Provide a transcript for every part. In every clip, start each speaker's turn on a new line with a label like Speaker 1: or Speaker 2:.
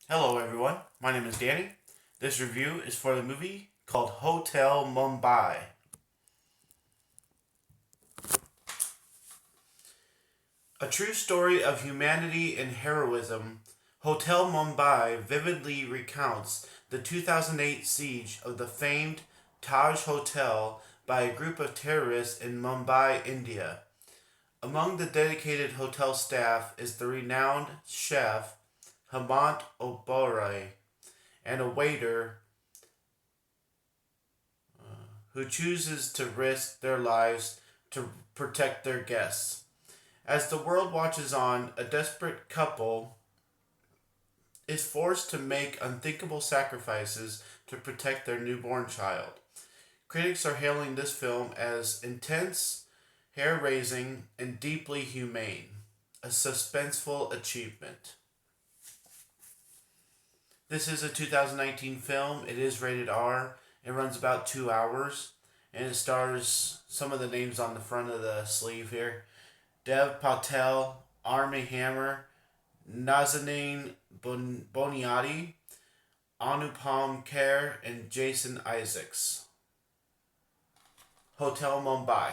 Speaker 1: Hello, everyone. My name is Danny. This review is for the movie called Hotel Mumbai. A true story of humanity and heroism, Hotel Mumbai vividly recounts the 2008 siege of the famed Taj Hotel by a group of terrorists in Mumbai, India. Among the dedicated hotel staff is the renowned chef Hemant Oberoi and a waiter who chooses to risk their lives to protect their guests. As the world watches on, a desperate couple is forced to make unthinkable sacrifices to protect their newborn child. Critics are hailing this film as intense, hair raising, and deeply humane, a suspenseful achievement. This is a 2019 film. It is rated R. It runs about 2 hours, and it stars some of the names on the front of the sleeve here: Dev Patel, Army Hammer, Nazanin Boniati, Anupam Kher, and Jason Isaacs. Hotel Mumbai.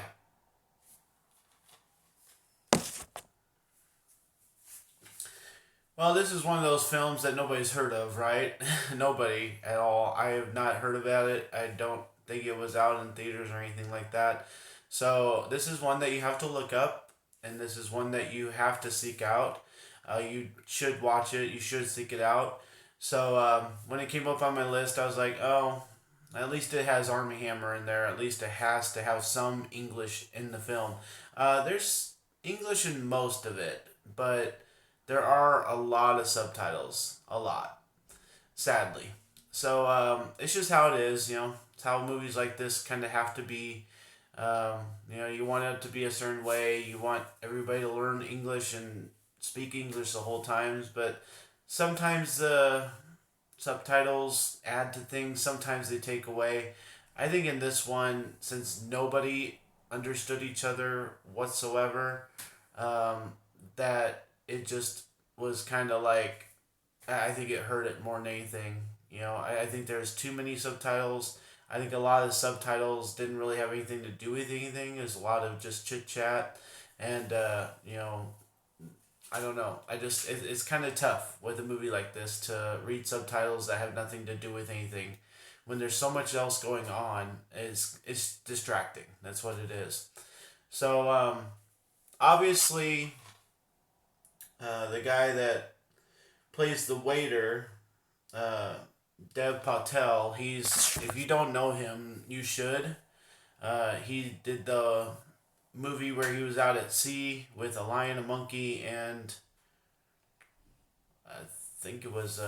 Speaker 1: Well, this is one of those films that nobody's heard of, right? Nobody at all. I have not heard about it. I don't think it was out in theaters or anything like that. So, this is one that you have to look up, and this is one that you have to seek out. You should watch it, you should seek it out. So, when it came up on my list, I was like, oh, at least it has Army Hammer in there. At least it has to have some English in the film. There's English in most of it, but there are a lot of subtitles. A lot. Sadly. So it's just how it is, you know. It's how movies like this kind of have to be. You want it to be a certain way. You want everybody to learn English and speak English the whole times, but sometimes the subtitles add to things, sometimes they take away. I think in this one, since nobody understood each other whatsoever, that it just was kind of like, I think it hurt it more than anything. I think there's too many subtitles. I think a lot of the subtitles didn't really have anything to do with anything. There's a lot of just chit chat, and I don't know. It's kind of tough with a movie like this to read subtitles that have nothing to do with anything. When there's so much else going on, it's distracting. That's what it is. So obviously, the guy that plays the waiter, uh, Dev Patel. He's If you don't know him, you should. He did the movie where he was out at sea with a lion, a monkey, and I think it was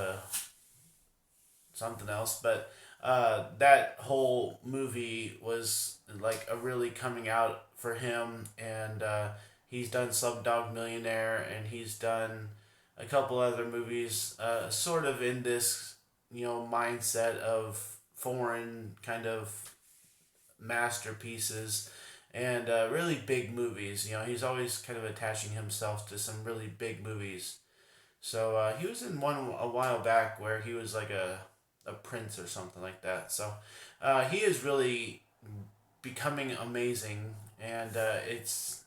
Speaker 1: something else. But that whole movie was like a really coming out for him, and he's done Slumdog Millionaire, and he's done a couple other movies, sort of in this mindset of foreign kind of masterpieces and really big movies. He's always kind of attaching himself to some really big movies. So he was in one a while back where he was like a prince or something like that. So he is really becoming amazing, and it's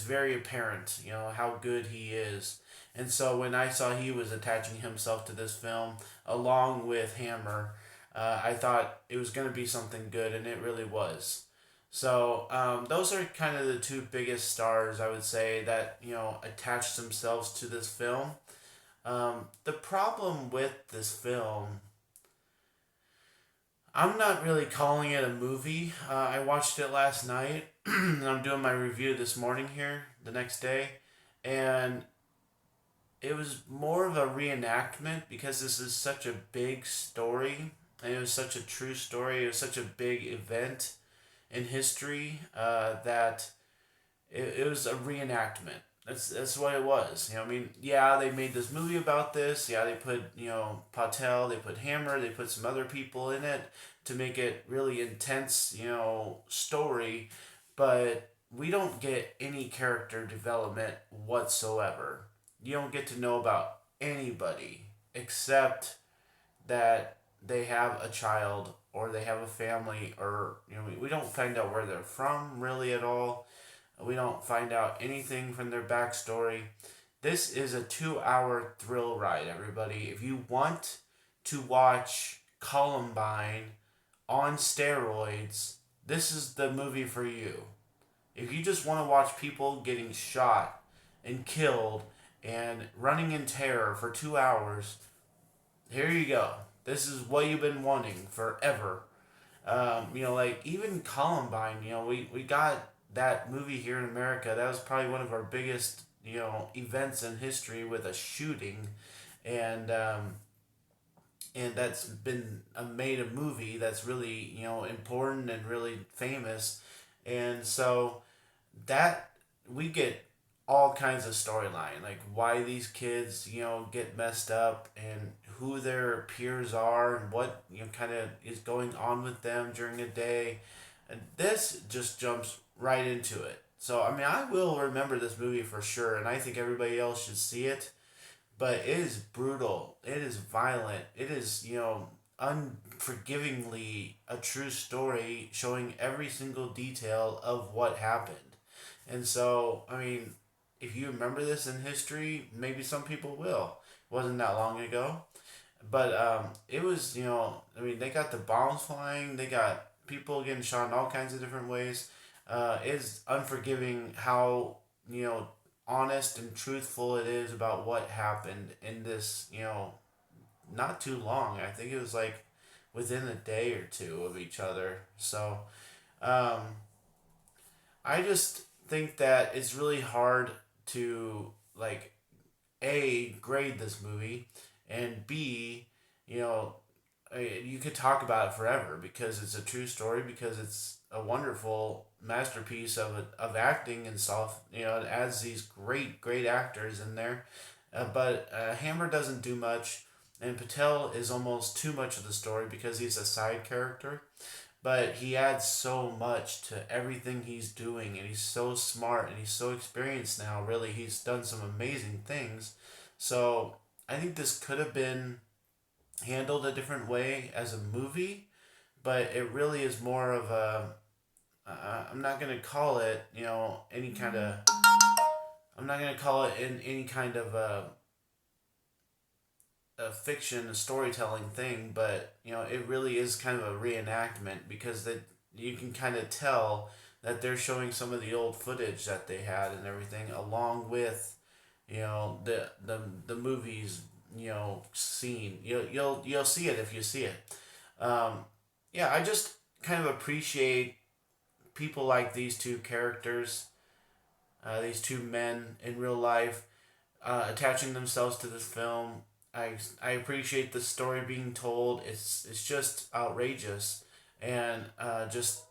Speaker 1: very apparent, how good he is. And so when I saw he was attaching himself to this film along with Hammer, I thought it was going to be something good, and it really was. So those are kind of the two biggest stars, I would say, that attached themselves to this film. The problem with this film, I'm not really calling it a movie. I watched it last night, and I'm doing my review this morning here, the next day, and it was more of a reenactment because this is such a big story, and it was such a true story. It was such a big event in history that it was a reenactment. That's what it was. I mean, yeah, they made this movie about this. Yeah, they put Patel, they put Hammer, they put some other people in it to make it really intense. Story, but we don't get any character development whatsoever. You don't get to know about anybody. except that they have a child or they have a family, or we don't find out where they're from really at all. We don't find out anything from their backstory. This is a 2 hour thrill ride, everybody. If you want to watch Columbine on steroids, this is the movie for you. If you just want to watch people getting shot and killed and running in terror for 2 hours, here you go. This is what you've been wanting forever. Like even Columbine, we got that movie here in America. That was probably one of our biggest, events in history with a shooting, and and that's been made a movie that's really important and really famous, and so that we get all kinds of storyline, like why these kids get messed up and who their peers are and what kind of is going on with them during a day, and this just jumps right into it. So I mean, I will remember this movie for sure, and I think everybody else should see it. But it is brutal. It is violent. It is unforgivingly a true story showing every single detail of what happened. And so, I mean, if you remember this in history, maybe some people will. It wasn't that long ago. But it was, I mean, they got the bombs flying, they got people getting shot in all kinds of different ways. It's unforgiving how, honest and truthful it is about what happened in this, not too long. I think it was like within a day or two of each other. So, um, I just think that it's really hard to like A, grade this movie, and B, you know you could talk about it forever because it's a true story, because it's a wonderful masterpiece of acting and stuff. It adds these great actors in there, but Hammer doesn't do much, and Patel is almost too much of the story because he's a side character, but he adds so much to everything he's doing, and he's so smart and he's so experienced now. Really, he's done some amazing things. So I think this could have been handled a different way as a movie, but it really is more of a. I'm not gonna call it, any kind of. I'm not gonna call it in any kind of a fiction, a storytelling thing, but it really is kind of a reenactment, because that you can kind of tell that they're showing some of the old footage that they had and everything, along with the movies scene. You'll see it if you see it. Yeah, I just kind of appreciate people like these two characters, these two men in real life, attaching themselves to this film. I appreciate the story being told. It's just outrageous, and just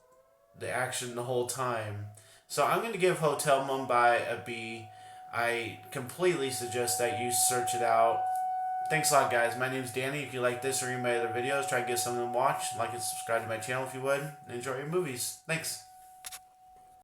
Speaker 1: the action the whole time. So I'm gonna give Hotel Mumbai a B. I completely suggest that you search it out. Thanks a lot, guys. My name's Danny. If you like this or any of my other videos, try to get some of them watched. Like and subscribe to my channel if you would. And enjoy your movies. Thanks.